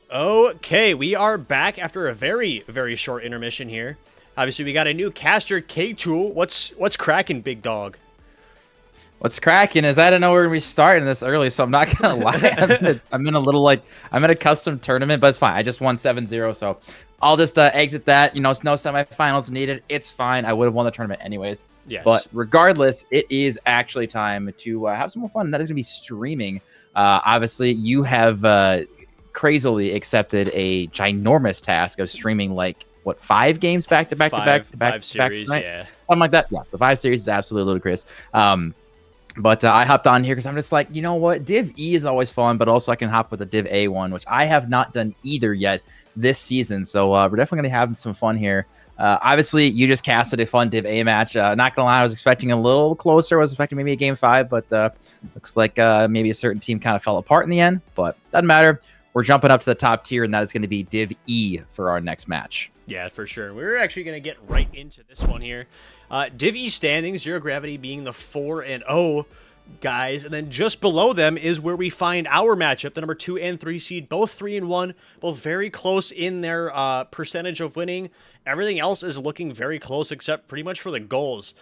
Okay, we are back after a very, very short intermission here. Obviously, we got a new caster K tool. What's cracking, big dog? What's cracking is I don't know we're gonna be starting this early, so I'm not gonna lie. I'm in a little I'm in a custom tournament, but it's fine. I just won 7-0, so I'll just exit that. It's no semifinals needed. It's fine. I would have won the tournament anyways. Yes. But regardless, it is actually time to have some more fun. That is gonna be streaming. Obviously, you have crazily accepted a ginormous task of streaming like what 5 games back to back to back to back Five to back series, tonight, yeah. something like that. Yeah, the 5 series is absolutely ludicrous. But I hopped on here because I'm just like, you know what? Div E is always fun, but also I can hop with the Div A one, which I have not done either yet this season. So we're definitely going to have some fun here. Obviously, you just casted a fun Div A match. Not going to lie, I was expecting a little closer. I was expecting maybe a game 5, but looks like maybe a certain team kind of fell apart in the end. But doesn't matter. We're jumping up to the top tier, and that is going to be Div E for our next match. Yeah, for sure. We're actually going to get right into this one here. Div E standings, Zero Gravity being the 4-0 guys, and then just below them is where we find our matchup, the number 2 and 3 seed, both 3-1, both very close in their percentage of winning. Everything else is looking very close, except pretty much for the goals.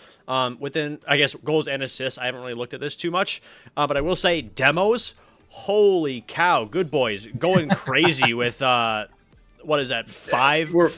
Within, I guess, goals and assists, I haven't really looked at this too much, but I will say demos. Holy cow, good boys, going crazy with what is that? Five? We're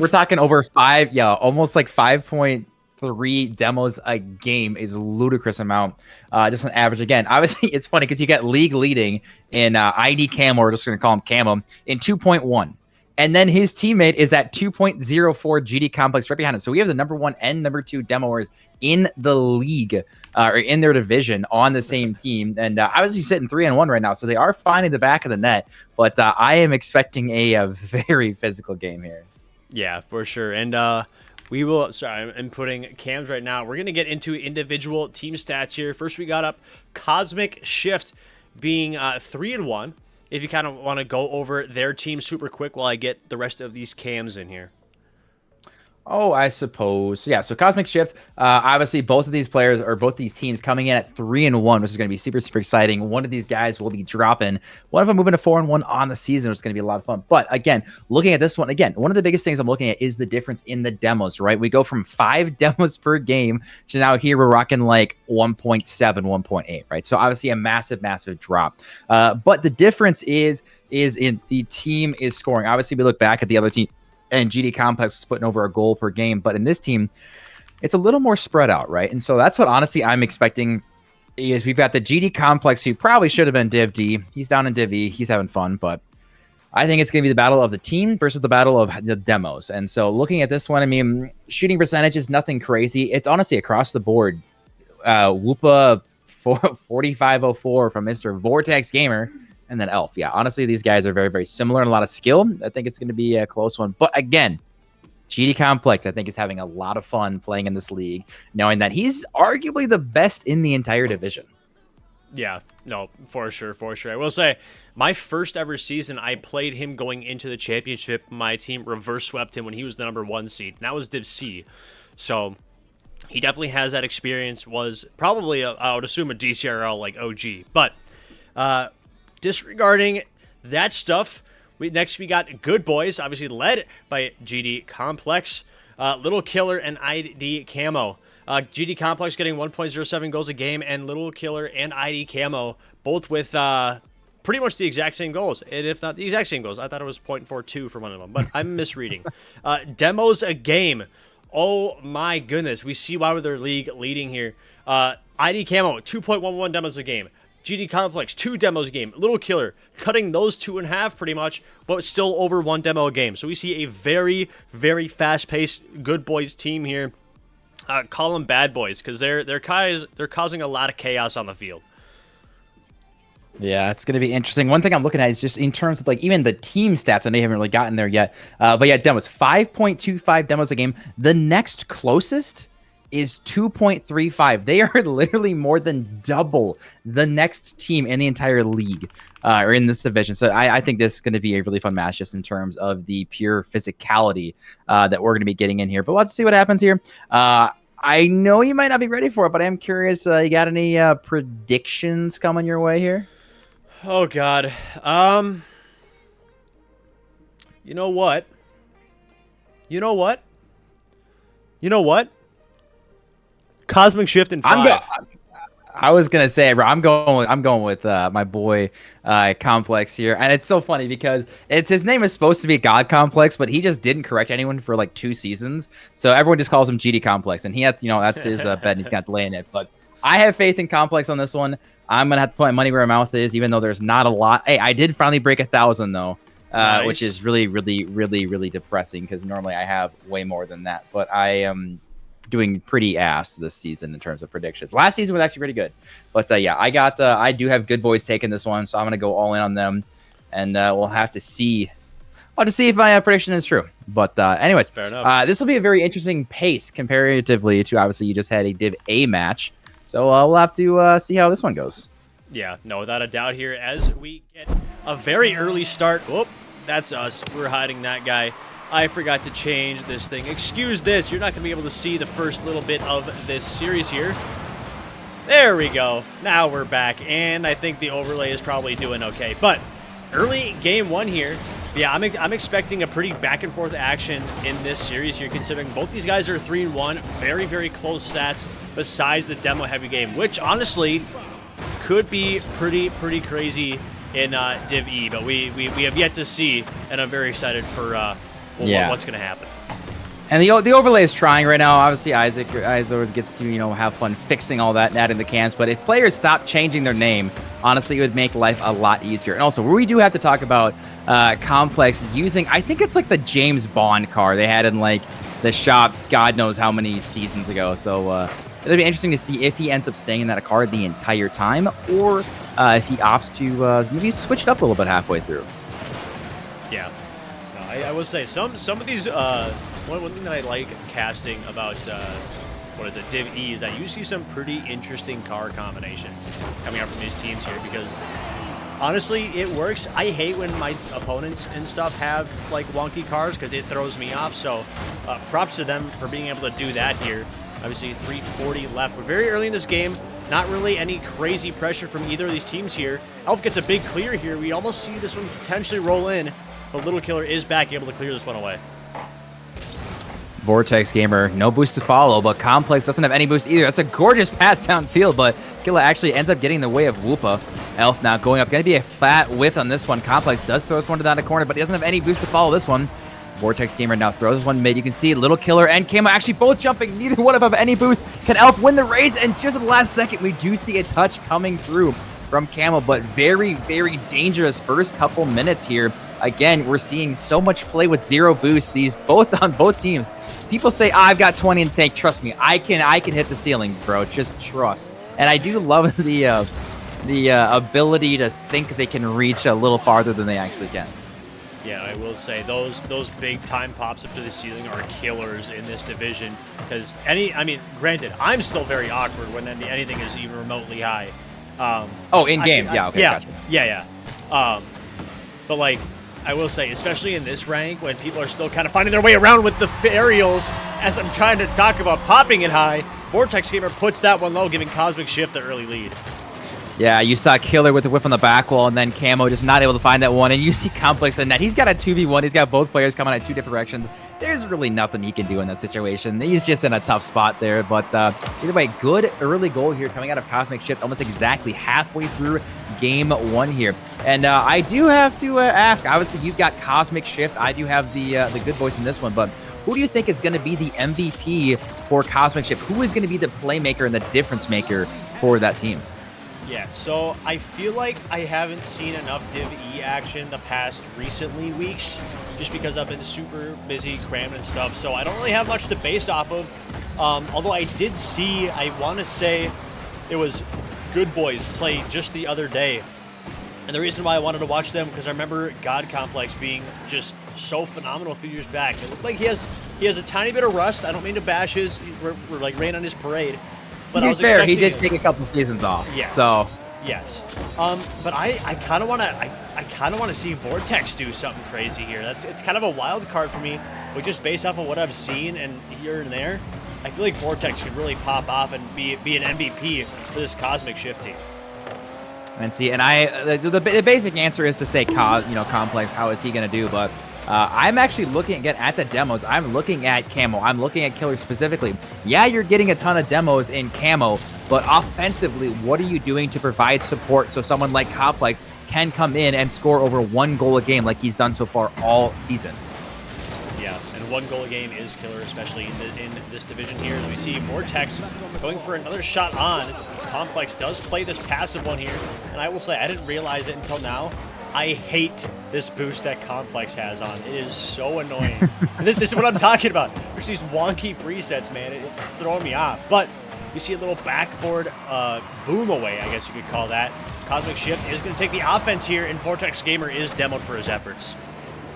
talking over 5, yeah, almost like 5.3 demos a game is a ludicrous amount. Just an average. Again, obviously, it's funny because you got league leading in ID Camo, we're just going to call him Camo, in 2.1. And then his teammate is at 2.04 GD Complex right behind him. So we have the number 1 and number 2 demoers in the league or in their division on the same team. And obviously sitting 3-1 right now. So they are finding the back of the net. But I am expecting a very physical game here. Yeah, for sure. And we will, sorry, I'm inputting cams right now. We're going to get into individual team stats here. First, we got up Cosmic Shift being 3-1. If you kind of want to go over their team super quick while I get the rest of these cams in here. Oh, I suppose. Yeah, so Cosmic Shift, obviously both of these players or both these teams coming in at 3-1, which is going to be super, super exciting. One of these guys will be dropping. One of them moving to 4-1 on the season, which is going to be a lot of fun. But again, looking at this one, again, one of the biggest things I'm looking at is the difference in the demos, right? We go from 5 demos per game to now here we're rocking like 1.7, 1.8, right? So obviously a massive, massive drop. But the difference is in the team is scoring. Obviously, we look back at the other team, and GD Complex is putting over a goal per game. But in this team, it's a little more spread out, right? And so that's what, honestly, I'm expecting is we've got the GD Complex, who probably should have been Div D. He's down in Div E. He's having fun. But I think it's going to be the battle of the team versus the battle of the demos. And so looking at this one, I mean, shooting percentage is nothing crazy. It's honestly across the board. Whoopa 4504 from Mr. Vortex Gamer. And then Elf. Yeah, honestly, these guys are very, very similar in a lot of skill. I think it's going to be a close one. But again, GD Complex, I think, is having a lot of fun playing in this league, knowing that he's arguably the best in the entire division. Yeah, no, for sure, for sure. I will say, my first ever season, I played him going into the championship. My team reverse swept him when he was the number 1 seed. And that was Div C. So he definitely has that experience. Was probably, I would assume, a Dcrl like OG. But disregarding that stuff, next we got Good Boys, obviously led by GD Complex, Little Killer, and ID Camo. GD Complex getting 1.07 goals a game, and Little Killer and ID Camo both with pretty much the exact same goals, and if not the exact same goals. I thought it was 0.42 for one of them, but I'm misreading. Demos a game. Oh my goodness, we see why they're league leading here. ID Camo, 2.11 demos a game. GD Complex, 2 demos a game. Little Killer, cutting those 2 in half pretty much, but still over 1 demo a game. So we see a very, very fast-paced Good Boys team here. Call them bad boys, because they're causing a lot of chaos on the field. Yeah, it's going to be interesting. One thing I'm looking at is just in terms of like even the team stats. I know you haven't really gotten there yet. But yeah, demos, 5.25 demos a game. The next closest is 2.35. They are literally more than double the next team in the entire league or in this division. So I think this is going to be a really fun match just in terms of the pure physicality that we're going to be getting in here. But let's see what happens here. I know you might not be ready for it, but I am curious. You got any predictions coming your way here? Oh, God. You know what? You know what? You know what? Cosmic Shift in 5. I was gonna say, bro, I'm going with my boy Complex here, and it's so funny because his name is supposed to be God Complex, but he just didn't correct anyone for like 2 seasons, so everyone just calls him GD Complex, and he has, that's his bet, and he's got delay in it. But I have faith in Complex on this one. I'm gonna have to put my money where my mouth is, even though there's not a lot. Hey, I did finally break 1,000 though, Nice. which is really, really, really, really depressing because normally I have way more than that, but I am doing pretty ass this season in terms of predictions. Last season was actually pretty good, but yeah, I do have good boys taking this one, so I'm gonna go all in on them, and we'll have to see. I'll just see if my prediction is true. But anyways, Fair enough. this will be a very interesting pace comparatively to obviously you just had a Div A match, so we'll have to see how this one goes. Yeah, no, without a doubt here, as we get a very early start. Oh, that's us. We're hiding that guy. I forgot to change this thing. Excuse this. You're not going to be able to see the first little bit of this series here. There we go. Now we're back, and I think the overlay is probably doing okay. But early game 1 here. Yeah, I'm expecting a pretty back-and-forth action in this series here, considering both these guys are 3-1. Very, very close stats besides the demo-heavy game, which honestly could be pretty crazy in Div E. But we have yet to see, and I'm very excited for what's going to happen. And the overlay is trying right now. Obviously, Isaac gets to have fun fixing all that and adding the cans. But if players stop changing their name, honestly, it would make life a lot easier. And also, we do have to talk about Complex using, I think it's like the James Bond car they had in like the shop, God knows how many seasons ago. So it'll be interesting to see if he ends up staying in that car the entire time, or if he opts to maybe switch it up a little bit halfway through. Yeah. I will say some of these one thing that I like casting about Div E is that you see some pretty interesting car combinations coming out from these teams here, because honestly it works. I hate when my opponents and stuff have like wonky cars because it throws me off, so props to them for being able to do that here. Obviously 340 left. We're very early in this game. Not really any crazy pressure from either of these teams here. Elf gets a big clear here. We almost see this one potentially roll in. But Little Killer is back, able to clear this one away. Vortex Gamer, no boost to follow, but Complex doesn't have any boost either. That's a gorgeous pass downfield, but Killer actually ends up getting in the way of Whoopa. Elf now going up. Going to be a fat whiff on this one. Complex does throw this one down the corner, but he doesn't have any boost to follow this one. Vortex Gamer now throws this one mid. You can see Little Killer and Camo actually both jumping. Neither one of them have any boost. Can Elf win the race? And just at the last second, we do see a touch coming through from Camo, but very, very dangerous first couple minutes here. Again, we're seeing so much play with 0 boost. These on both teams. People say, I've got 20 in the tank. Trust me, I can hit the ceiling, bro. Just trust. And I do love the ability to think they can reach a little farther than they actually can. Yeah, I will say those big time pops up to the ceiling are killers in this division, because granted, I'm still very awkward when anything is even remotely high. In game, yeah, okay, yeah, gotcha. Yeah. But like, I will say, especially in this rank, when people are still kind of finding their way around with the aerials, as I'm trying to talk about popping it high, Vortex Gamer puts that one low, giving Cosmic Shift the early lead. Yeah, you saw Killer with the whiff on the back wall, and then Camo just not able to find that one, and you see Complex in that. He's got a 2v1. He's got both players coming at 2 different directions. There's really nothing he can do in that situation. He's just in a tough spot there, but either way, good early goal here coming out of Cosmic Shift, almost exactly halfway through game 1 here. And I do have to ask, obviously you've got Cosmic Shift. I do have the good voice in this one, but who do you think is going to be the MVP for Cosmic Shift? Who is going to be the playmaker and the difference maker for that team? Yeah, so I feel like I haven't seen enough Div E action the past recently weeks, just because I've been super busy cramming and stuff, so I don't really have much to base off of. Although I did see, I want to say it was Good Boys play just the other day. And the reason why I wanted to watch them, because I remember God Complex being just so phenomenal a few years back. It looked like he has a tiny bit of rust. I don't mean to bash we're like rain on his parade. But to be fair, he did take a couple seasons off. Yes. So yes. But I kind of want to see Vortex do something crazy here. It's kind of a wild card for me, but just based off of what I've seen and here and there, I feel like Vortex could really pop off and be an MVP for this Cosmic Shift team. And see, and the basic answer is to say, Complex. How is he going to do? But I'm actually looking again at the demos. I'm looking at Camo. I'm looking at Killer specifically. Yeah, you're getting a ton of demos in Camo, but offensively, what are you doing to provide support so someone like Complex can come in and score over 1 goal a game like he's done so far all season? Yeah, and 1 goal a game is Killer, especially in this division here. As we see Vortex going for another shot on. Complex does play this passive one here, and I will say I didn't realize it until now. I hate this boost that Complex has on. It is so annoying. And this is what I'm talking about. There's these wonky presets, man. It's throwing me off. But you see a little backboard boom away, I guess you could call that. Cosmic Shift is going to take the offense here, and Vortex Gamer is demoed for his efforts.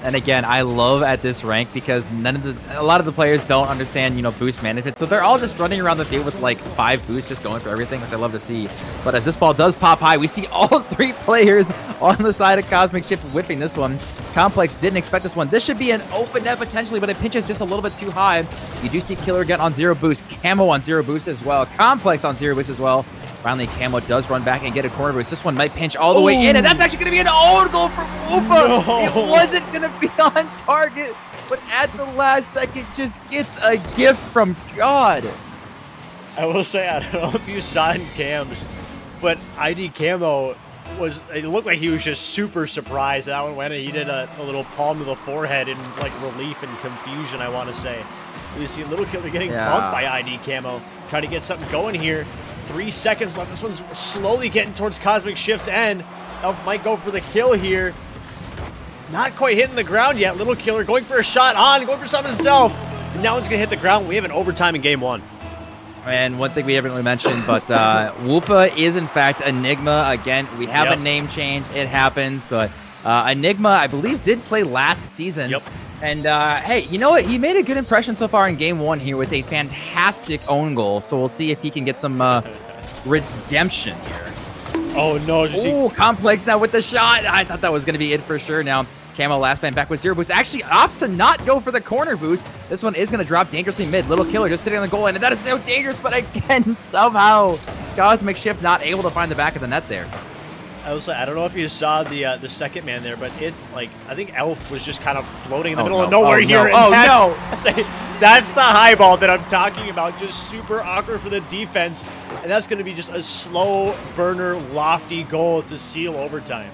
And again, I love at this rank because a lot of the players don't understand, boost management. So they're all just running around the field with like 5 boosts, just going for everything, which I love to see. But as this ball does pop high, we see all 3 players on the side of Cosmic Shift whipping this one. Complex didn't expect this one. This should be an open net potentially, but it pinches just a little bit too high. You do see Killer get on 0 boost, Camo on 0 boost as well, Complex on 0 boost as well. Finally, Camo does run back and get a corner boost. This one might pinch all the way in, and that's actually going to be an own goal for Ufa. No. It wasn't going to be on target, but at the last second, just gets a gift from God. I will say, I don't know if you saw it in cams, but ID Camo it looked like he was just super surprised that one went, and he did a little palm to the forehead in like relief and confusion, I want to say. You see Little Killer getting bumped by ID Camo, trying to get something going here. 3 seconds left. This one's slowly getting towards Cosmic Shift's end. Elf might go for the kill here. Not quite hitting the ground yet. Little Killer going for a shot on, going for something himself. And now one's going to hit the ground. We have an overtime in game 1. And one thing we haven't really mentioned, but Woopa is in fact Enigma. Again, we have a name change. It happens, but Enigma, I believe, did play last season. Yep. And, hey, you know what? He made a good impression so far in game 1 here with a fantastic own goal. So we'll see if he can get some redemption here. Oh, no. Oh, Complex now with the shot. I thought that was going to be it for sure. Now, Camo last man back with 0 boost. Actually opts to not go for the corner boost. This one is going to drop dangerously mid. Little Killer just sitting on the goal line. And that is no dangerous, but again, somehow Cosmic Shift not able to find the back of the net there. I don't know if you saw the second man there, but it's like, I think Elf was just kind of floating in the middle of nowhere here. No. That's the high ball that I'm talking about. Just super awkward for the defense. And that's going to be just a slow burner, lofty goal to seal overtime.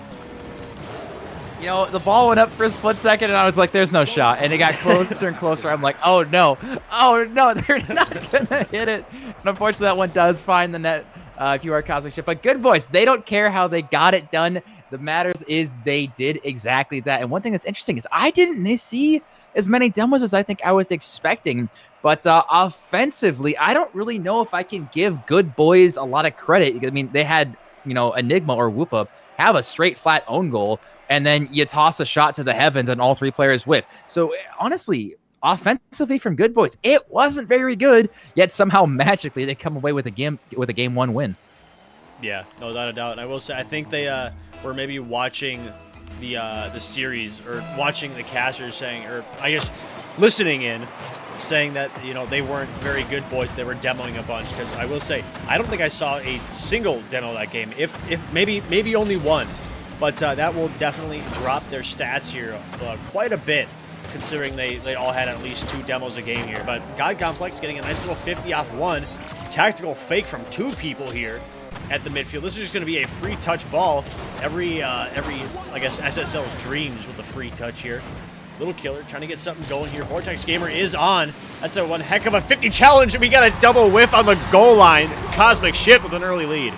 The ball went up for a split second, and I was like, there's no shot. And it got closer and closer. I'm like, oh, no, they're not going to hit it. And unfortunately, that one does find the net. If you are Cosmic Shift. But good boys, they don't care how they got it done. The matters is they did exactly that. And one thing that's interesting is I didn't see as many demos as I think I was expecting. But offensively, I don't really know if I can give good boys a lot of credit. I mean, they had, Enigma or Woopa have a straight flat own goal, and then you toss a shot to the heavens and all 3 players whip. So honestly, offensively from good boys, it wasn't very good, yet somehow magically they come away with a game 1 win. Yeah, no doubt a doubt. And I will say, I think they were maybe watching the series, or watching the casters saying, or I guess listening in, saying that they weren't very good boys. They were demoing a bunch, because I will say I don't think I saw a single demo that game. If maybe only one, but that will definitely drop their stats here quite a bit, considering they all had at least 2 demos a game here. But God Complex getting a nice little 50 off 1. Tactical fake from 2 people here at the midfield. This is just going to be a free touch ball. Every I guess SSL's dreams with a free touch here. Little Killer trying to get something going here. Vortex Gamer is on. That's a one heck of a 50 challenge, and we got a double whiff on the goal line. Cosmic Shift with an early lead.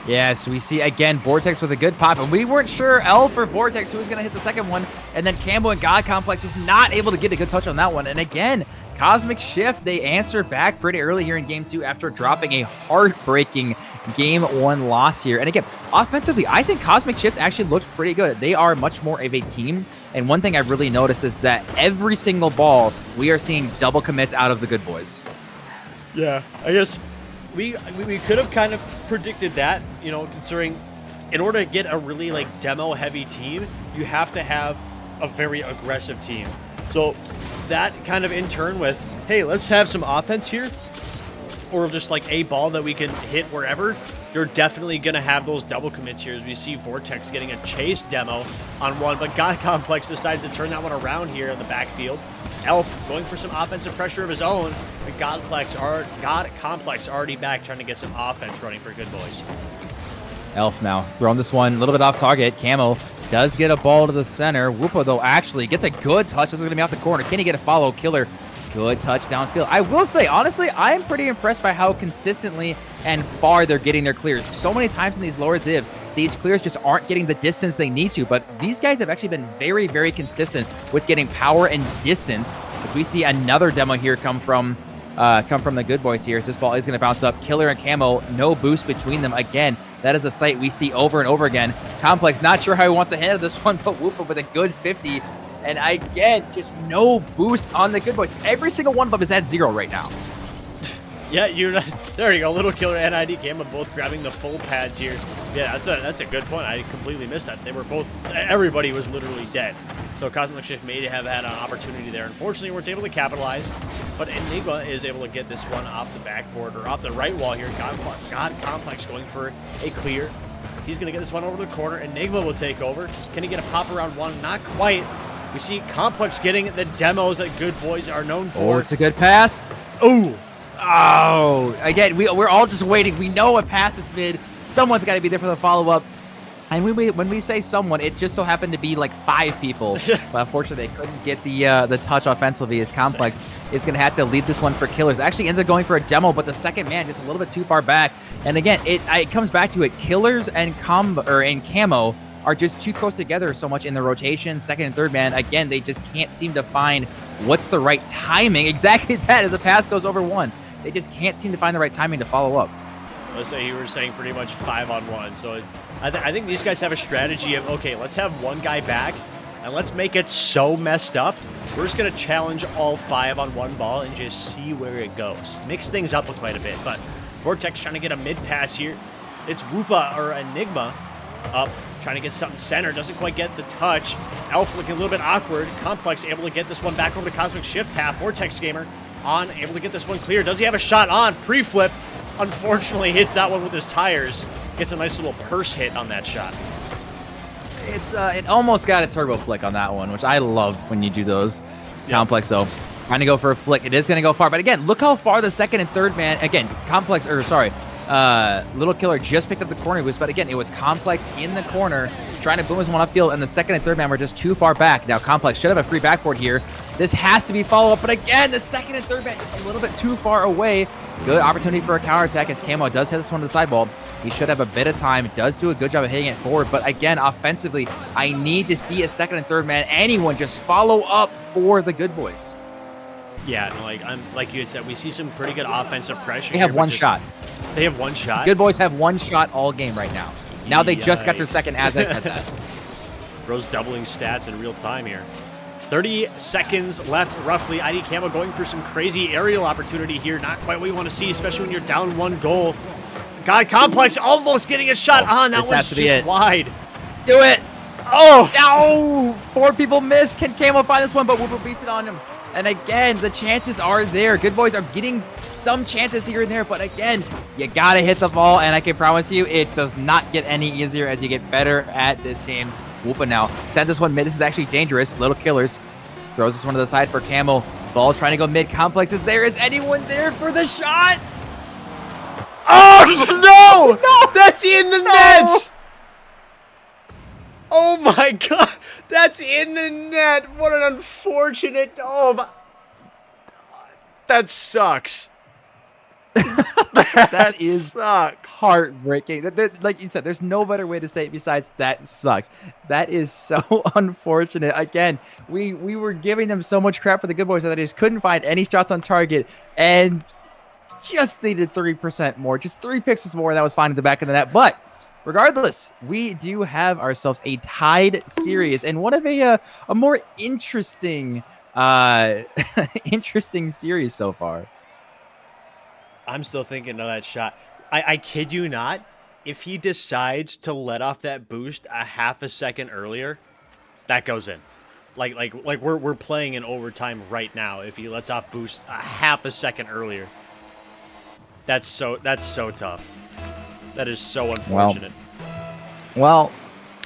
Yes, we see, again, Vortex with a good pop, and we weren't sure, Elf or Vortex, who was going to hit the second one, and then Cambo and God Complex just not able to get a good touch on that one. And again, Cosmic Shift, they answer back pretty early here in Game 2 after dropping a heartbreaking Game 1 loss here. And again, offensively, I think Cosmic Shift actually looked pretty good. They are much more of a team, and one thing I've really noticed is that every single ball, we are seeing double commits out of the good boys. Yeah, I guess we could have kind of predicted that, considering in order to get a really demo-heavy team, you have to have a very aggressive team. So that kind of in turn with, hey, let's have some offense here, or just a ball that we can hit wherever. you're definitely going to have those double commits here as we see Vortex getting a chase demo on one, but God Complex decides to turn that one around here in the backfield. Elf going for some offensive pressure of his own, but God Complex already back trying to get some offense running for Good Boys. Elf now throwing this one a little bit off target. Camo does get a ball to the center. Whoopa, though, actually gets a good touch. This is going to be off the corner. Can he get a follow? Killer. Good touch downfield. I will say, honestly, I am pretty impressed by how consistently and far they're getting their clears. So many times in these lower divs, these clears just aren't getting the distance they need to, but these guys have actually been very, very consistent with getting power and distance. As we see another demo here come from the Good Boys here. So this ball is going to bounce up. Killer and Camo, no boost between them again. That is a sight we see over and over again. Complex, not sure how he wants to handle this one, but Whoopa with a good 50. And again, just no boost on the Good Boys. Every single one of them is at 0 right now. Yeah, there you go. Little Killer and ID Gamma both grabbing the full pads here. Yeah, that's a good point. I completely missed that. They were both, everybody was literally dead. So Cosmic Shift may have had an opportunity there. Unfortunately, weren't able to capitalize. But Enigma is able to get this one off the backboard or off the right wall here. God Complex going for a clear. He's going to get this one over the corner. Enigma will take over. Can he get a pop around one? Not quite. We see Complex getting the demos that Good Boys are known for. Oh, it's a good pass. Ooh. Oh, again, we're all just waiting. We know a pass is mid. Someone's got to be there for the follow-up. And when we say someone, it just so happened to be like 5 people. But unfortunately, they couldn't get the touch offensively as Complex is going to have to lead this one for Killers. Actually ends up going for a demo, but the second man just a little bit too far back. And again, it comes back to it. Killers and Camo are just too close together so much in the rotation. Second and third man, again, they just can't seem to find what's the right timing. Exactly that, as the pass goes over one. They just can't seem to find the right timing to follow up. Let's say you were saying pretty much 5-on-1. So I think these guys have a strategy of, okay, let's have one guy back, and let's make it so messed up. We're just going to challenge all 5 on one ball and just see where it goes. Mix things up quite a bit, but Vortex trying to get a mid-pass here. It's Whoopa or Enigma up, trying to get something center. Doesn't quite get the touch. Elf looking a little bit awkward. Complex able to get this one back over to Cosmic Shift. Half Vortex Gamer on, able to get this one clear. Does he have a shot on? Pre-flip. Unfortunately, hits that one with his tires. Gets a nice little purse hit on that shot. It almost got a turbo flick on that one, which I love when you do those. Yep. Complex, though, trying to go for a flick. It is going to go far. But again, look how far the second and third man, again, Little Killer just picked up the corner boost, but again, it was Complex in the corner trying to boom his one upfield, and the second and third man were just too far back. Now Complex should have a free backboard here. This has to be follow-up, but again, the second and third man just a little bit too far away. Good opportunity for a counterattack as Camo does hit this one to the sideball. He should have a bit of time. Does do a good job of hitting it forward, but again, offensively, I need to see a second and third man, anyone just follow up for the Good Boys. Yeah, like you had said, we see some pretty good offensive pressure. They have one shot. They have one shot? Good Boys have one shot all game right now. Now they just got their second as I said that. Bro's doubling stats in real time here. 30 seconds left, roughly. ID Camo going for some crazy aerial opportunity here. Not quite what you want to see, especially when you're down 1 goal. God Complex almost getting a shot on. That one's just wide. Do it. Oh! No! 4 people missed. Can Camo find this one, but Whooper beats it on him. And again, the chances are there. Good Boys are getting some chances here and there, but again, you gotta hit the ball, and I can promise you, it does not get any easier as you get better at this game. Whoopa now sends this one mid. This is actually dangerous. Little Killers throws this one to the side for Camo. Ball trying to go mid. Complex is there. Is anyone there for the shot? Oh, no! No! That's in the net! Oh my god! That's in the net! What an unfortunate... Oh my... That sucks. That is sucks. Heartbreaking. Like you said, there's no better way to say it besides that sucks. That is so unfortunate. Again, we were giving them so much crap for the Good Boys that they just couldn't find any shots on target and just needed 3% more. Just 3 pixels more, and that was fine at the back of the net. But regardless, we do have ourselves a tied series and one of a more interesting interesting series so far. I'm still thinking of that shot. I kid you not. If he decides to let off that boost a half a second earlier, that goes in. Like we're playing in overtime right now. If he lets off boost a half a second earlier, that's so tough. That is so unfortunate. Well,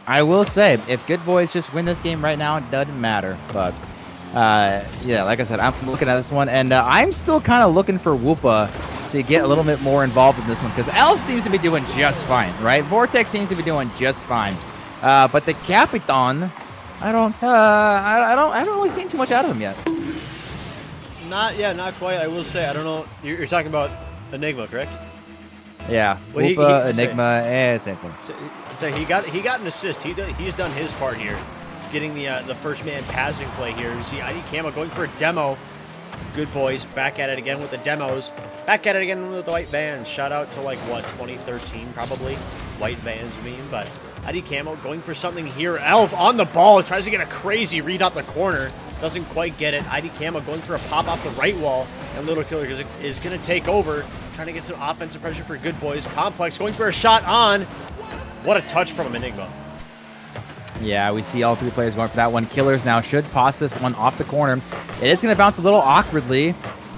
I will say, if Good Boys just win this game right now, it doesn't matter. But, yeah, like I said, I'm looking at this one, and I'm still kind of looking for Whoopa to get a little bit more involved in this one, because Elf seems to be doing just fine, right? Vortex seems to be doing just fine. But the Capitan, I haven't really seen too much out of him yet. Not quite. I will say, I don't know. You're talking about Enigma, correct? Yeah, Well, Whoopa, Enigma, same thing. So he got an assist. He's done his part here, getting the first man passing play here. You see ID Camo going for a demo. Good Boys back at it again with the demos. Back at it again with the white vans. Shout out to like what 2013 probably. White vans I mean, but ID Camo going for something here. Elf on the ball tries to get a crazy read off the corner. Doesn't quite get it. ID Camo going for a pop off the right wall, and Little Killer is going to take over. Trying to get some offensive pressure for Good Boys. Complex going for a shot on. What a touch from Enigma. Yeah, we see all three players going for that one. Killers now should toss this one off the corner. It is going to bounce a little awkwardly.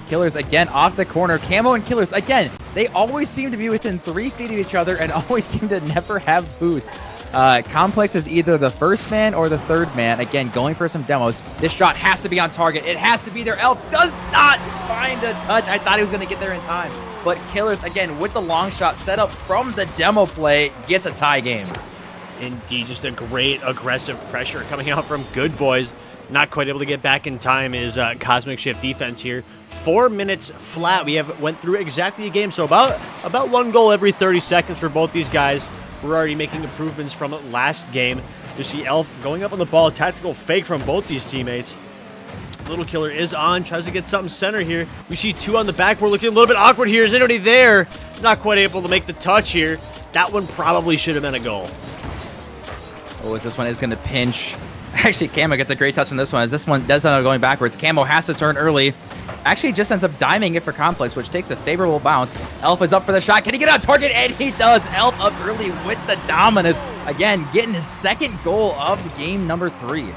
Killers again off the corner. Camo and Killers again. They always seem to be within 3 feet of each other and always seem to never have boost. Complex is either the first man or the third man. Again, going for some demos. This shot has to be on target. It has to be there. Elf does not find a touch. I thought he was going to get there in time. But Killers, again, with the long shot set up from the demo play, gets a tie game. Indeed, just a great aggressive pressure coming out from Good Boys. Not quite able to get back in time is Cosmic Shift defense here. 4 minutes flat. We went through exactly a game, so about 1 goal every 30 seconds for both these guys. We're already making improvements from last game. You see Elf going up on the ball. Tactical fake from both these teammates. Little Killer is on, tries to get something center here. We see 2 on the back. We're looking a little bit awkward here. Is anybody there? Not quite able to make the touch here. That one probably should have been a goal. Oh, this one is going to pinch. Actually, Camo gets a great touch on this one, as this one does end up going backwards. Camo has to turn early. Actually, just ends up diming it for Complex, which takes a favorable bounce. Elf is up for the shot. Can he get on target? And he does. Elf up early with the dominance. Again, getting his second goal of game number 3.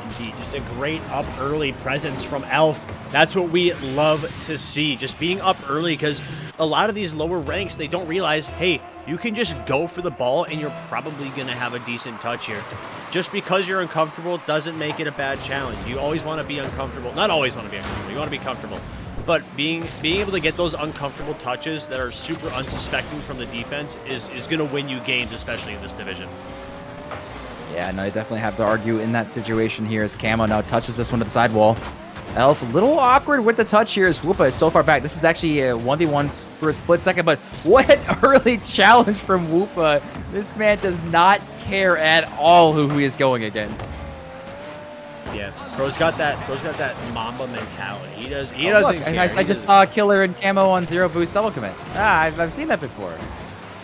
Indeed, just a great up early presence from Elf. That's what we love to see, just being up early, because a lot of these lower ranks, they don't realize, hey, you can just go for the ball and you're probably going to have a decent touch here. Just because you're uncomfortable doesn't make it a bad challenge. You always want to be uncomfortable. Not always want to be uncomfortable. You want to be comfortable. But being able to get those uncomfortable touches that are super unsuspecting from the defense is going to win you games, especially in this division. Yeah, no, you definitely have to argue in that situation here as Camo now touches this one to the sidewall. Elf, a little awkward with the touch here as Whoopa is so far back. This is actually a 1v1 for a split second, but what an early challenge from Whoopa. This man does not care at all who he is going against. Yeah, bro's got that Mamba mentality. He doesn't look, care. I just saw Killer and Camo on 0 boost double commit. I've seen that before.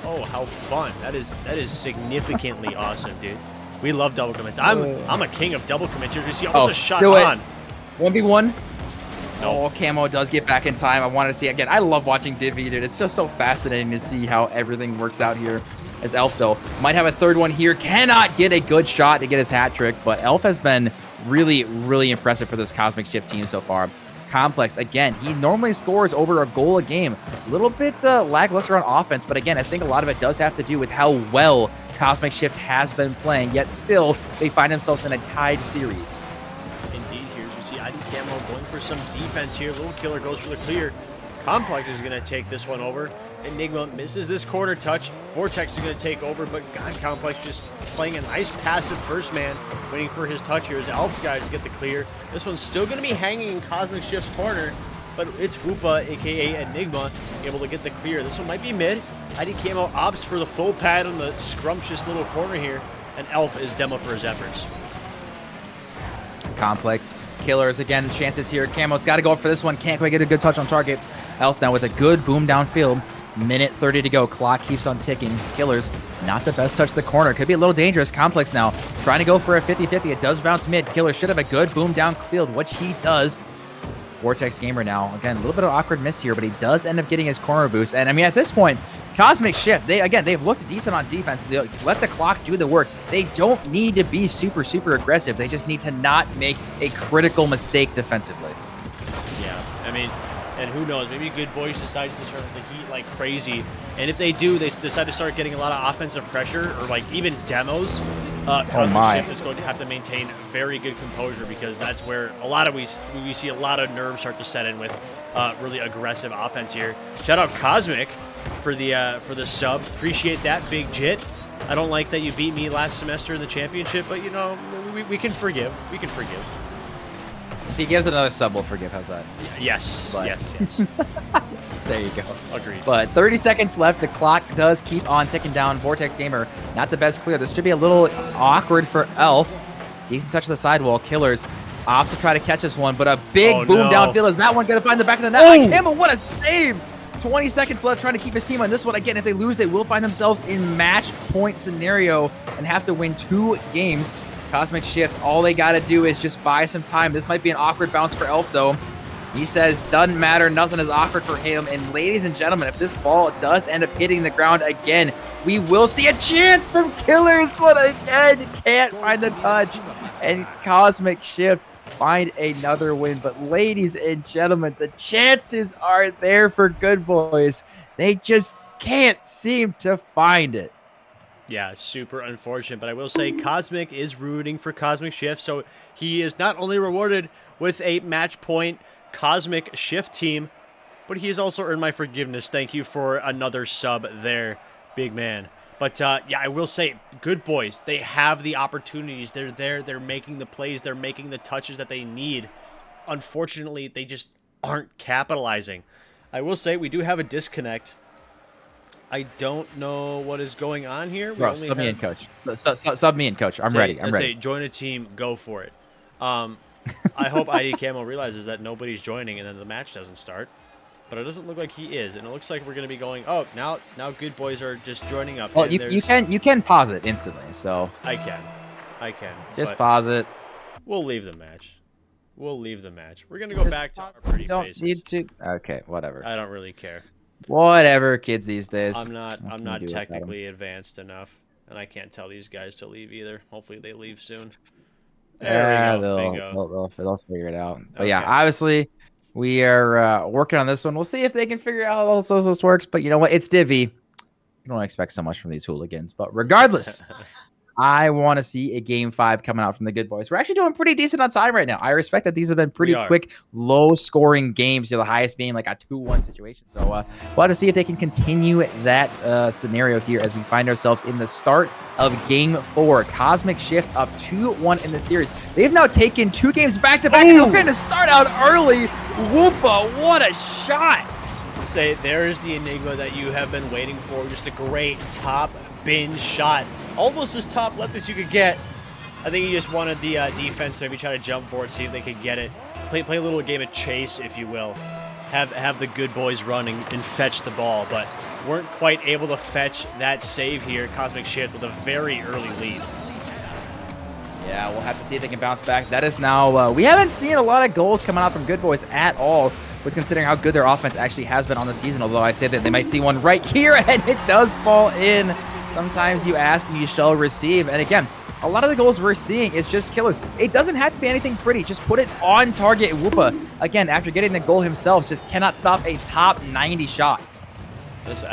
Oh, how fun. That is significantly awesome, dude. We love double commits. I'm a king of double commits. We see almost a shot on. 1v1. No. Oh, Camo does get back in time. I wanted to see again. I love watching Divvy, dude. It's just so fascinating to see how everything works out here. As Elf, though, might have a third one here. Cannot get a good shot to get his hat trick, but Elf has been really, really impressive for this Cosmic Shift team so far. Complex, again, he normally scores over a goal a game. A little bit lackluster on offense, but again, I think a lot of it does have to do with how well Cosmic Shift has been playing, yet still, they find themselves in a tied series. Indeed, here you see ID Camo going for some defense here. Little Killer goes for the clear. Complex is going to take this one over. Enigma misses this corner touch. Vortex is going to take over, but God, Complex just playing a nice passive first man, waiting for his touch here as Elf guys get the clear. This one's still going to be hanging in Cosmic Shift's corner, but it's Whoopa, a.k.a. Enigma, able to get the clear. This one might be mid. ID Camo opts for the full pad on the scrumptious little corner here, and Elf is demo for his efforts. Complex. Killers again, chances here. Camo's got to go up for this one. Can't quite get a good touch on target. Elf now with a good boom downfield. Minute 30 to go. Clock keeps on ticking. Killers, not the best touch to the corner. Could be a little dangerous. Complex now trying to go for a 50-50. It does bounce mid. Killer should have a good boom downfield, which he does. Vortex Gamer now. Again, a little bit of awkward miss here, but he does end up getting his corner boost. And I mean, at this point, Cosmic Shift, they've looked decent on defense. They let the clock do the work. They don't need to be super, super aggressive. They just need to not make a critical mistake defensively. Yeah, I mean, And who knows, maybe Good Boys decide to turn the heat like crazy. And if they do, they decide to start getting a lot of offensive pressure or like even demos. Cosmic Shift is going to have to maintain very good composure because that's where a lot of we see a lot of nerves start to set in with really aggressive offense here. Shout out Cosmic for the sub. Appreciate that, Big Jit. I don't like that you beat me last semester in the championship, but you know, we can forgive. We can forgive. If he gives another sub, we'll forgive. How's that? Yes. But. Yes. There you go. Agreed. But 30 seconds left. The clock does keep on ticking down. Vortex Gamer, not the best clear. This should be a little awkward for Elf. Decent touch of the sidewall. Killers opts to try to catch this one, but a big boom downfield. Is that one going to find the back of the net? Campbell, what a save! 20 seconds left trying to keep his team on this one. Again, if they lose, they will find themselves in match point scenario and have to win 2 games. Cosmic Shift, all they got to do is just buy some time. This might be an awkward bounce for Elf, though. He says, doesn't matter. Nothing is awkward for him. And ladies and gentlemen, if this ball does end up hitting the ground again, we will see a chance from Killers, but again, can't find the touch. And Cosmic Shift find another win. But ladies and gentlemen, the chances are there for Good Boys. They just can't seem to find it. Yeah, super unfortunate, but I will say Cosmic is rooting for Cosmic Shift, so he is not only rewarded with a match point Cosmic Shift team, but he has also earned my forgiveness. Thank you for another sub there, big man. But yeah, I will say, Good Boys, they have the opportunities. They're there. They're making the plays. They're making the touches that they need. Unfortunately, they just aren't capitalizing. I will say we do have a disconnect. I don't know what is going on here. Bro, sub me in, coach. Sub me in, coach. I'm ready. I'm ready. Say, join a team. Go for it. I hope ID Camo realizes that nobody's joining and then the match doesn't start. But it doesn't look like he is, and it looks like we're going to be going. Oh, now Good Boys are just joining up. Well, you can pause it instantly. So I can. Just pause it. We'll leave the match. We're going to go back to our pretty faces. Need to. Okay, whatever. I don't really care. Whatever, kids these days. I'm not technically advanced enough, and I can't tell these guys to leave either. Hopefully they leave soon. There we go. They'll figure it out. But yeah, obviously we are working on this one. We'll see if they can figure out how all this works. But you know what? It's Divvy. You don't expect so much from these hooligans. But regardless, I want to see a Game 5 coming out from the Good Boys. We're actually doing pretty decent on time right now. I respect that these have been pretty quick, low-scoring games. The highest being like a 2-1 situation. So we'll have to see if they can continue that scenario here as we find ourselves in the start of Game 4. Cosmic Shift up 2-1 in the series. They've now taken 2 games back-to-back, and they're going to start out early. Whoopa, what a shot! Say, there's the enigma that you have been waiting for. Just a great top bin shot. Almost as top left as you could get. I think he just wanted the defense to maybe try to jump for it, see if they could get it. Play a little game of chase, if you will. Have the Good Boys running and fetch the ball, but weren't quite able to fetch that save here. Cosmic Shift with a very early lead. Yeah, we'll have to see if they can bounce back. That is now, we haven't seen a lot of goals coming out from Good Boys at all, with considering how good their offense actually has been on the season, although I say that they might see one right here, and it does fall in. Sometimes you ask and you shall receive. And again, a lot of the goals we're seeing is just Killers. It doesn't have to be anything pretty. Just put it on target. Whoopa, again, after getting the goal himself, just cannot stop a top 90 shot. Listen,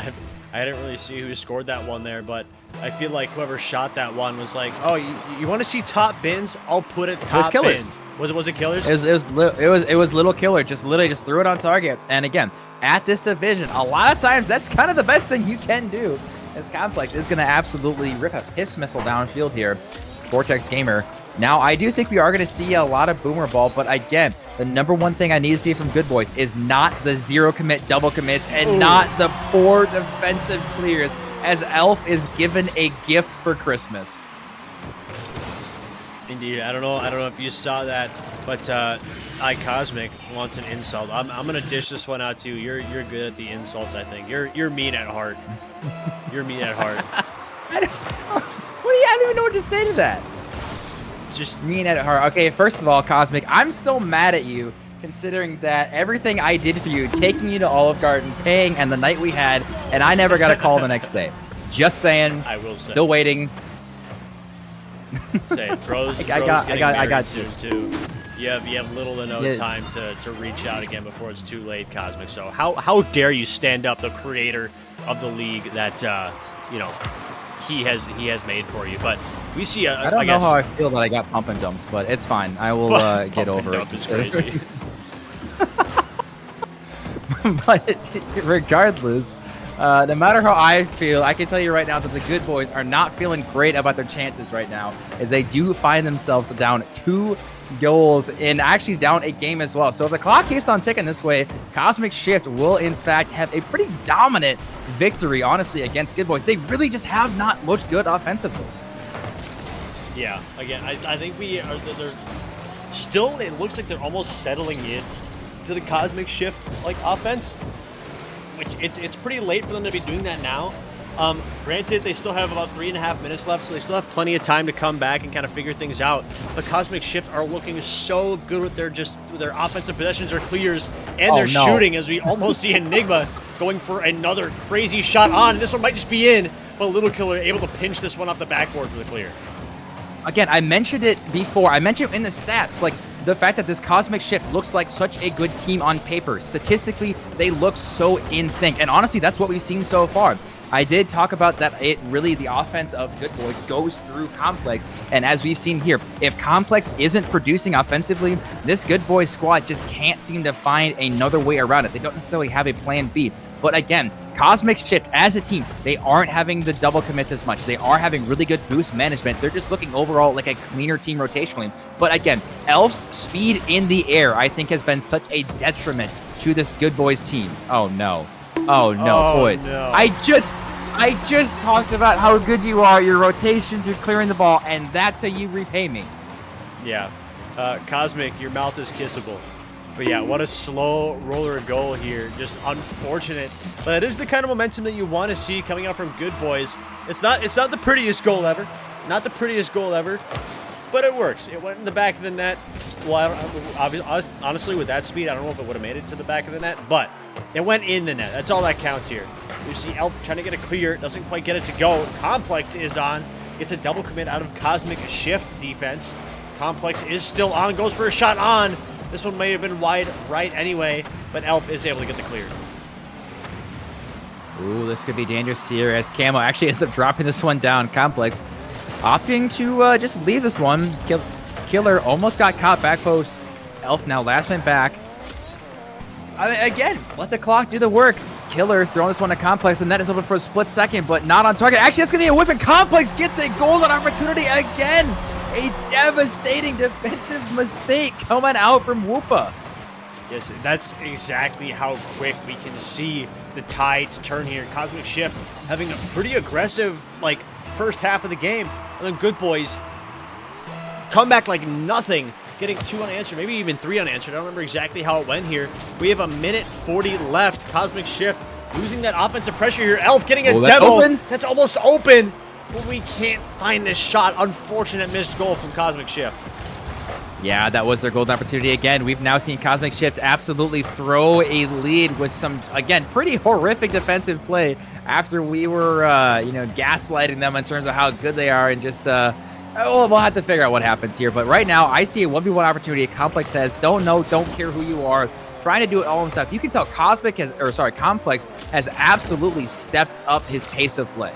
I didn't really see who scored that one there, but I feel like whoever shot that one was like, oh, you want to see top bins? I'll put it top bin. Was it Killers? It was Little Killer. Just literally just threw it on target. And again, at this division, a lot of times that's kind of the best thing you can do. As Complex is going to absolutely rip a piss missile downfield here. Vortex Gamer. Now, I do think we are going to see a lot of boomer ball, but again, the number one thing I need to see from Good Boys is not the 0 commit, double commits, and not the poor defensive clears, as Elf is given a gift for Christmas. Indeed, I don't know if you saw that, but Cosmic wants an insult. I'm gonna dish this one out to you. You're good at the insults, I think. You're mean at heart. You're mean at heart. I don't even know what to say to that. Just mean at heart. Okay, first of all, Cosmic, I'm still mad at you, considering that everything I did for you, taking you to Olive Garden, paying, and the night we had, and I never got a call the next day. Just saying. I will say. Still waiting. Say, bro's I got soon too. You have little to no time to reach out again before it's too late, Cosmic. So how dare you stand up the creator of the league that you know he has made for you? But we see I don't know how I feel that I got pump and dumps, but it's fine. I will get over it. Is crazy. But regardless, no matter how I feel, I can tell you right now that the good boys are not feeling great about their chances right now, as they do find themselves down 2 goals and actually down a game as well. So if the clock keeps on ticking this way, Cosmic Shift will in fact have a pretty dominant victory, honestly, against good boys. They really just have not looked good offensively. Yeah, again, I think they're still, it looks like they're almost settling in to the Cosmic Shift like offense, which it's pretty late for them to be doing that now. Granted, they still have about 3.5 minutes left, so they still have plenty of time to come back and kind of figure things out. But Cosmic Shift are looking so good with their offensive possessions or clears and their shooting, as we almost see Enigma going for another crazy shot on. This one might just be in, but Little Killer able to pinch this one off the backboard for the clear. Again, I mentioned it before. I mentioned it in the stats, like the fact that this Cosmic Shift looks like such a good team on paper. Statistically, they look so in sync. And honestly, that's what we've seen so far. I did talk about that the offense of Good Boys goes through Complex. And as we've seen here, if Complex isn't producing offensively, this Good Boys squad just can't seem to find another way around it. They don't necessarily have a plan B. But again, Cosmic Shift as a team, they aren't having the double commits as much. They are having really good boost management. They're just looking overall like a cleaner team rotationally. But again, Elf's speed in the air, I think, has been such a detriment to this Good Boys team. Oh no. Oh no, boys. No. I just talked about how good you are, your rotations, you're clearing the ball, and that's how you repay me. Yeah. Cosmic, your mouth is kissable. But yeah, what a slow roller goal here. Just unfortunate. But it is the kind of momentum that you want to see coming out from Good Boys. It's not the prettiest goal ever. Not the prettiest goal ever. But it works. It went in the back of the net. Well, honestly, with that speed, I don't know if it would have made it to the back of the net. But it went in the net. That's all that counts here. You see Elf trying to get a clear. Doesn't quite get it to go. Complex is on. Gets a double commit out of Cosmic Shift defense. Complex is still on. Goes for a shot on. This one may have been wide right anyway, but Elf is able to get the clear. Ooh, this could be dangerous here as Camo actually ends up dropping this one down. Complex opting to just leave this one. Killer almost got caught back post. Elf now last man back. I mean, again, let the clock do the work. Killer throwing this one to Complex. The net is open for a split second, but not on target. Actually, that's going to be a whiff, and Complex gets a golden opportunity again. A devastating defensive mistake coming out from Whoopa. Yes, that's exactly how quick we can see the tides turn here. Cosmic Shift having a pretty aggressive, first half of the game. And then Good Boys come back like nothing, getting 2 unanswered, maybe even 3 unanswered. I don't remember exactly how it went here. We have 1:40 left. Cosmic Shift losing that offensive pressure here. Elf getting a demo. That's almost open. But we can't find this shot. Unfortunate missed goal from Cosmic Shift. Yeah, that was their golden opportunity again. We've now seen Cosmic Shift absolutely throw a lead with some, again, pretty horrific defensive play after we were, gaslighting them in terms of how good they are and just, we'll have to figure out what happens here. But right now, I see a 1v1 opportunity. Complex has, don't care who you are, trying to do it all himself. You can tell Complex has absolutely stepped up his pace of play.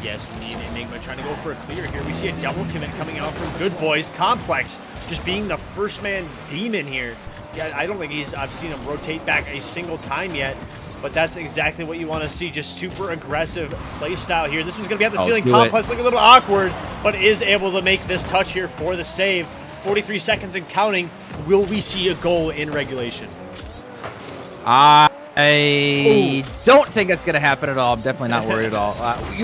Yes, indeed. Enigma trying to go for a clear here. We see a double commit coming out from Good Boys. Complex just being the first man demon here. Yeah, I don't think I've seen him rotate back a single time yet, but that's exactly what you want to see. Just super aggressive play style here. This one's going to be at the ceiling. Complex looking a little awkward, but is able to make this touch here for the save. 43 seconds and counting. Will we see a goal in regulation? I don't think that's going to happen at all. I'm definitely not worried at all.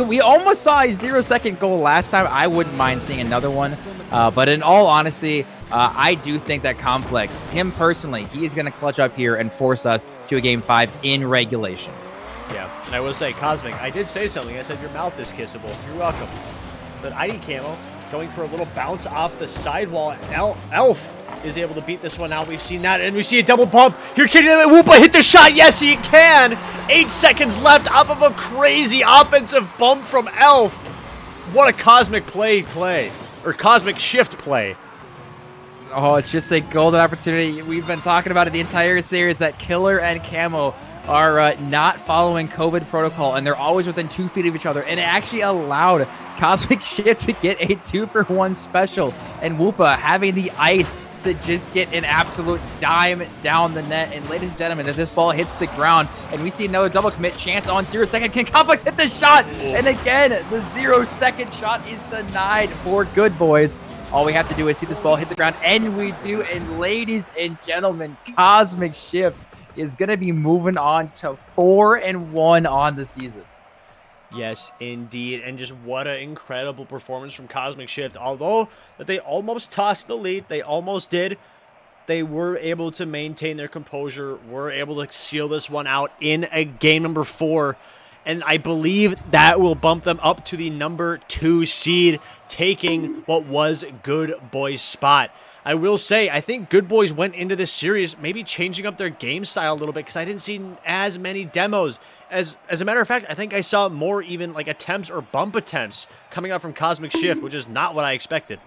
We almost saw a 0-second goal last time. I wouldn't mind seeing another one. But in all honesty, I do think that Complex, him personally, he is going to clutch up here and force us to a Game 5 in regulation. Yeah, and I will say, Cosmic, I did say something. I said your mouth is kissable. You're welcome. But ID Camo going for a little bounce off the sidewall. Elf is able to beat this one out. We've seen that, and we see a double bump. Here, Whoopa hit the shot. Yes, he can. 8 seconds left off of a crazy offensive bump from Elf. What a Cosmic play. Or Cosmic Shift play. Oh, it's just a golden opportunity. We've been talking about it the entire series that Killer and Camo are not following COVID protocol, and they're always within 2 feet of each other. And it actually allowed Cosmic Shift to get a 2-for-1 special, and Whoopa having the ice to just get an absolute dime down the net. And ladies and gentlemen, if this ball hits the ground and we see another double commit chance on 0 second, can Complex hit the shot? And again, the 0 second shot is denied for Good Boys. All we have to do is see this ball hit the ground, and we do. And ladies and gentlemen, Cosmic Shift is going to be moving on to 4-1 on the season. Yes, indeed. And just what an incredible performance from Cosmic Shift. Although that they almost tossed the lead, they almost did, they were able to maintain their composure, were able to seal this one out in a game number 4. And I believe that will bump them up to the number 2 seed, taking what was Good Boys' spot. I will say, I think Good Boys went into this series maybe changing up their game style a little bit, because I didn't see as many demos. As a matter of fact, I think I saw more even like attempts or bump attempts coming out from Cosmic Shift, which is not what I expected.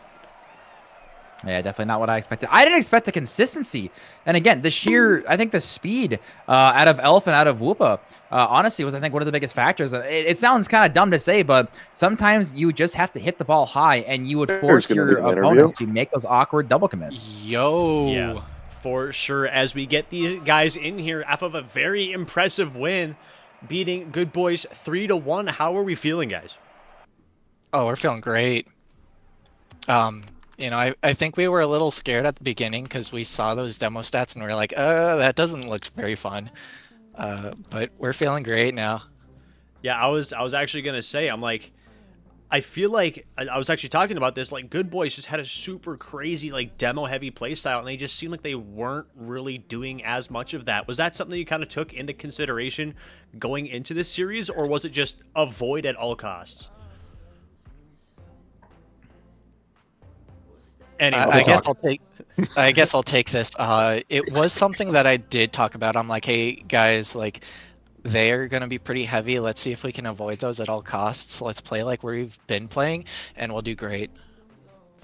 Yeah, definitely not what I expected. I didn't expect the consistency. And again, the sheer, I think the speed out of Elf and out of Whoopa, honestly, was, I think, one of the biggest factors. It sounds kind of dumb to say, but sometimes you just have to hit the ball high, and you would force your opponents to make those awkward double commits. Yeah, for sure. As we get these guys in here off of a very impressive win, beating Good Boys 3-1. How are we feeling, guys? Oh, we're feeling great. You know, I think we were a little scared at the beginning because we saw those demo stats and we are like, that doesn't look very fun. But we're feeling great now. Yeah, I was actually gonna say, I'm like, I feel like I was actually talking about this. Like, Good Boys just had a super crazy like demo heavy playstyle, and they just seemed like they weren't really doing as much of that. Was that something you kind of took into consideration going into this series, or was it just avoid at all costs? Anyway, I guess I'll take this. It was something that I did talk about. I'm like, hey guys, like, they're gonna be pretty heavy. Let's see if we can avoid those at all costs. Let's play like we've been playing, and we'll do great.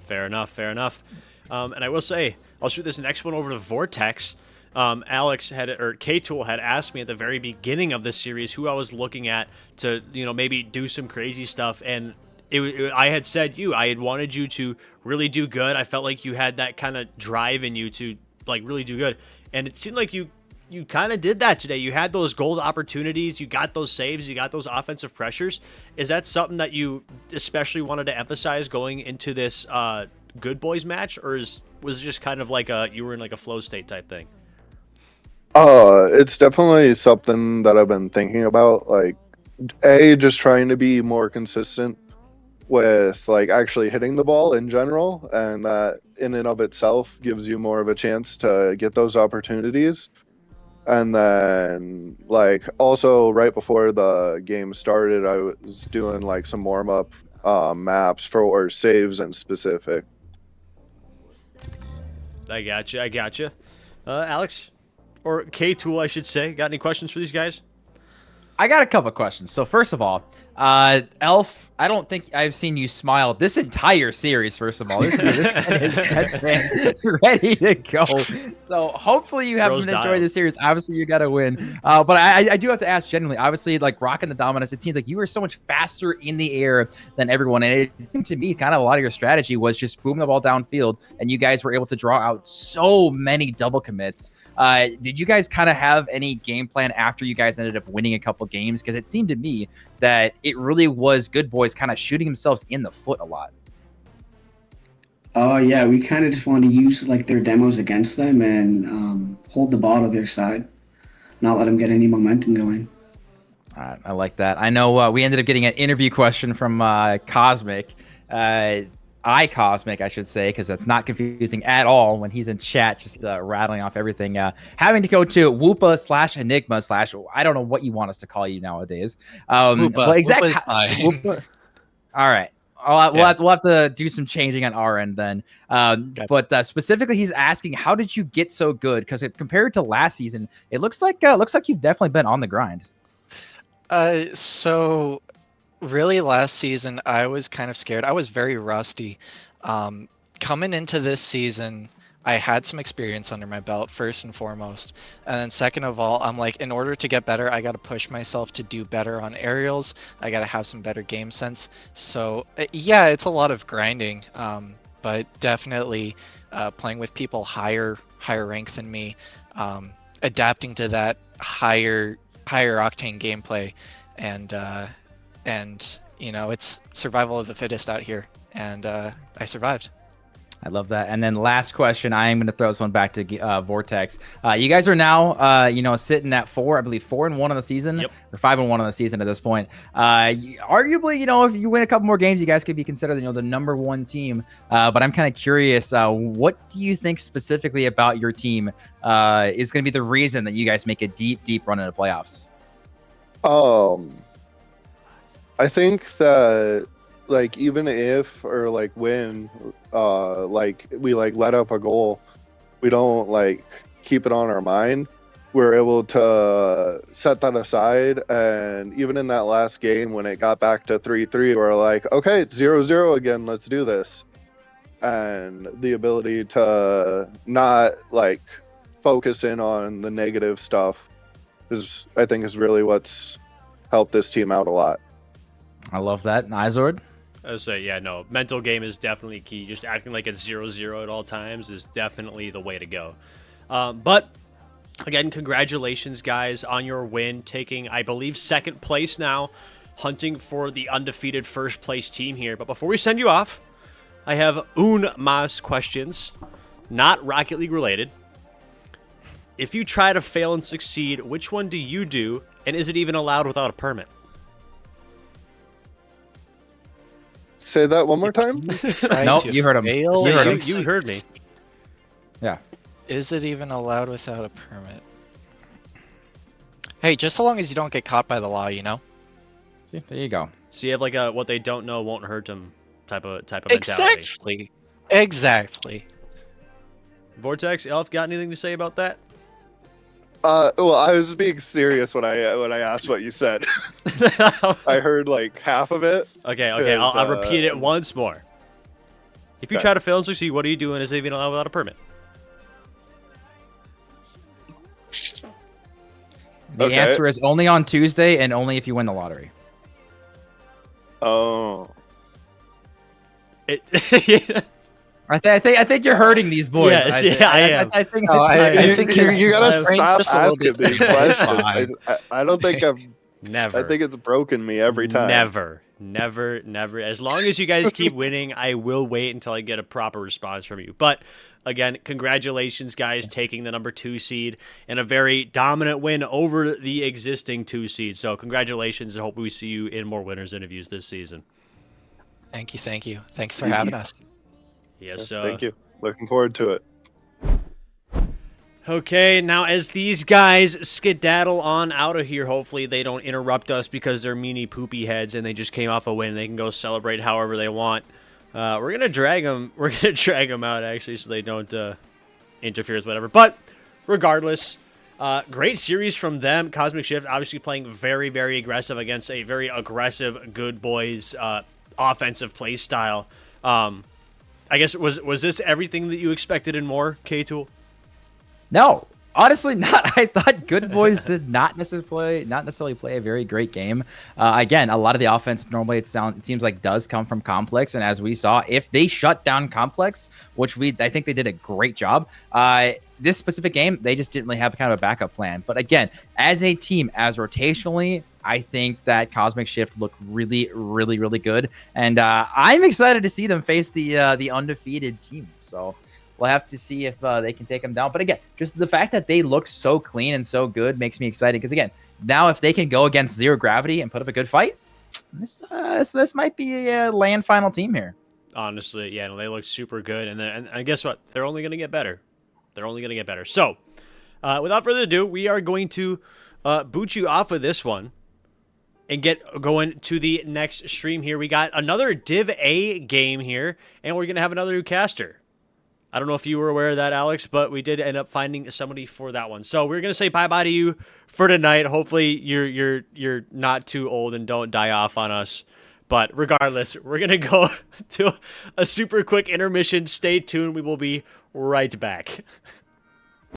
Fair enough. Fair enough. And I will say, I'll shoot this next one over to Vortex. Alex K-Tool had asked me at the very beginning of this series who I was looking at to, maybe do some crazy stuff, and I had said I had wanted you to really do good. I felt like you had that kind of drive in you to like really do good, and it seemed like you kind of did that today. You had those gold opportunities, you got those saves, you got those offensive pressures. Is that something that you especially wanted to emphasize going into this Good Boys match, or was it just kind of like you were in like a flow state type thing? It's definitely something that I've been thinking about. Like, just trying to be more consistent with like actually hitting the ball in general, and that in and of itself gives you more of a chance to get those opportunities. And then like also right before the game started, I was doing like some warm-up maps for saves in specific. I gotcha. Alex, or K-Tool I should say, got any questions for these guys? I got a couple questions. So first of all, Elf, I don't think I've seen you smile this entire series, first of all. This is ready to go. So hopefully you haven't enjoyed this series. Obviously, you got to win. But I do have to ask genuinely, obviously, like rocking the dominance, it seems like you were so much faster in the air than everyone. And it, to me, kind of a lot of your strategy was just boom the ball downfield, and you guys were able to draw out so many double commits. Did you guys kind of have any game plan after you guys ended up winning a couple games? Because it seemed to me that it really was Good Boys kind of shooting themselves in the foot a lot. Oh, yeah. We kind of just want to use like their demos against them and hold the ball to their side, not let them get any momentum going. All right, I like that. I know we ended up getting an interview question from Cosmic. Cosmic, I should say, because that's not confusing at all when he's in chat, just rattling off everything. Having to go to Whoopa/Enigma/ I don't know what you want us to call you nowadays. Whoopa. Well, exactly. Whoopa. All right. We'll have to do some changing on our end then. But specifically, he's asking, how did you get so good? Because compared to last season, it looks like you've definitely been on the grind. So really last season, I was kind of scared. I was very rusty. Coming into this season, I had some experience under my belt, first and foremost. And then second of all, I'm like, in order to get better, I got to push myself to do better on aerials. I got to have some better game sense. So yeah, it's a lot of grinding, but definitely playing with people higher ranks than me, adapting to that higher octane gameplay, and it's survival of the fittest out here, and I survived. I love that. And then last question, I am going to throw this one back to Vortex. You guys are now, sitting at 4-1 on the season, Yep. or 5-1 on the season at this point. Arguably, if you win a couple more games, you guys could be considered, the number one team. But I'm kind of curious, what do you think specifically about your team is going to be the reason that you guys make a deep run into playoffs? I think that even if or when we let up a goal, we don't keep it on our mind. We're able to set that aside, and even in that last game when it got back to 3-3, we're like, okay, it's 0-0 again, let's do this. And the ability to not focus in on the negative stuff I think is really what's helped this team out a lot. I love that. Izord? I would say, yeah, no. Mental game is definitely key. Just acting like it's 0-0 at all times is definitely the way to go. But, again, congratulations, guys, on your win. Taking, I believe, second place now. Hunting for the undefeated first place team here. But before we send you off, I have mas questions. Not Rocket League related. If you try to fail and succeed, which one do you do? And is it even allowed without a permit? Say that one more time. Nope, you heard him. You heard me. Yeah. Is it even allowed without a permit? Hey, just so long as you don't get caught by the law, See, there you go. So you have a what they don't know won't hurt them type of mentality. Exactly. Vortex, Elf, got anything to say about that? Well, I was being serious when I asked what you said. I heard half of it. Okay, I'll repeat it once more. If you try to fail and succeed, what are you doing? Is it even allowed without a permit? The answer is only on Tuesday and only if you win the lottery. Oh. I think you're hurting these boys. Yes, I am. I think you gotta stop just a little asking bit these questions. I don't think Never. I think it's broken me every time. Never. As long as you guys keep winning, I will wait until I get a proper response from you. But again, congratulations, guys, taking the number 2 seed and a very dominant win over the existing 2 seed. So congratulations, and hope we see you in more winners interviews this season. Thank you. Thanks for having us. Yes, Thank you. Looking forward to it. Okay, now as these guys skedaddle on out of here, hopefully they don't interrupt us because they're meanie poopy heads and they just came off a win. They can go celebrate however they want. We're gonna drag them. We're gonna drag them out actually, so they don't interfere with whatever. But regardless, great series from them. Cosmic Shift obviously playing very, very aggressive against a very aggressive Good Boys offensive play style. I guess was this everything that you expected and more, K-Tool? No, honestly not. I thought Good Boys did not necessarily play a very great game. Again, a lot of the offense normally it seems like does come from Complex, and as we saw, if they shut down Complex, which I think they did a great job. This specific game, they just didn't really have kind of a backup plan. But again, as a team, as rotationally, I think that Cosmic Shift looked really, really, really good, and I'm excited to see them face the undefeated team. So we'll have to see if they can take them down. But again, just the fact that they look so clean and so good makes me excited. Because again, now if they can go against Zero Gravity and put up a good fight, this might be a land final team here. Honestly, yeah, no, they look super good. And guess what? They're only going to get better. So, without further ado, we are going to boot you off of this one and get going to the next stream here. We got another Div A game here, and we're going to have another new caster. I don't know if you were aware of that, Alex, but we did end up finding somebody for that one. So we're gonna say bye-bye to you for tonight. Hopefully you're not too old and don't die off on us. But regardless, we're gonna go to a super quick intermission. Stay tuned. We will be right back.